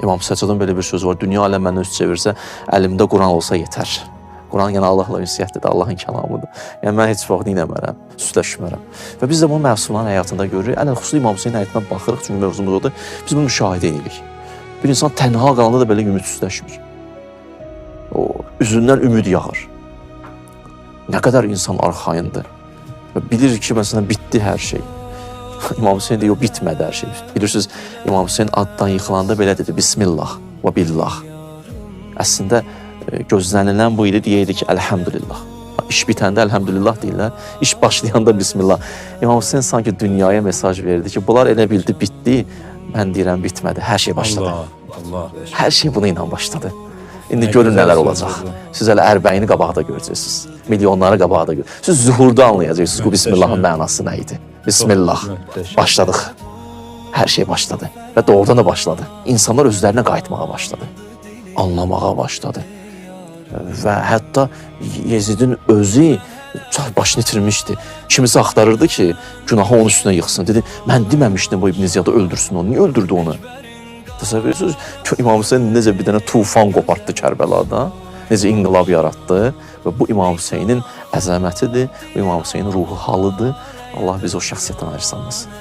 İmam Səccadın belə bir sözü var. Dünya aləm məndən üst çevirsə, əlimdə Quran olsa yetər. Quran yəni Allahla ünsiyyətdir, Allahın kəlamıdır. Yəni mən heç vaxt dinəmərəm, süsləşmərəm. Və biz də bunu məsumların həyatında görürük. Ələlxüsus İmam Hüseynin həyatına baxırıq, çünki mövzumuz odur. Biz bunu müşahidə edirik. Bir insan tənha qalanda da belə ümidsizləşmir. O üzündən ümid yağır. Nə qədər insan arxayındır. Və bilir ki, məsələn, bitdi hər şey. İmam Hüseyin deyir, bitmədi hər şey. Bilirsiniz, İmam Hüseyin addan yıxılanda belə dedi, Bismillah və billah. Əslində, gözlənilən bu idi, deyəydi ki, əlhəmdülillah. İş bitəndə əlhəmdülillah deyirlər, iş başlayanda Bismillah. İmam Hüseyin sanki dünyaya mesaj verdi ki, bunlar elə bildi, bitdi, mən deyirəm, bitmədi, hər şey başladı. Allah. Hər şey buna ilə başladı. İndi görün nələr olacaq. Siz hələ ərbəyini qabaqda görəcəksiniz. Milyonları qabaqda görəcəksiniz. Siz zühurda anlayacaqsınız bu Bismillahın mənası nə idi. Bismillah. Başladıq. Hər şey başladı. Və doğrudan da başladı. İnsanlar özlərinə qayıtmağa başladı. Anlamağa başladı. Və hətta Yezidin özü çox başını itirmişdi. Kimisə axtarırdı ki, günahı onun üstünə yıxsın. Dedi, mən deməmişdim bu İbn Ziyadı öldürsün onu. Niyə öldürdü onu? Təsəvvür edirsiniz ki, İmam Hüseyin necə bir dənə tufan qopartdı Kərbəlada, necə inqilab yaratdı və bu İmam Hüseynin əzəmətidir, bu İmam Hüseynin ruhu halıdır. Allah bizi o şəxsiyyətdən ayırsın.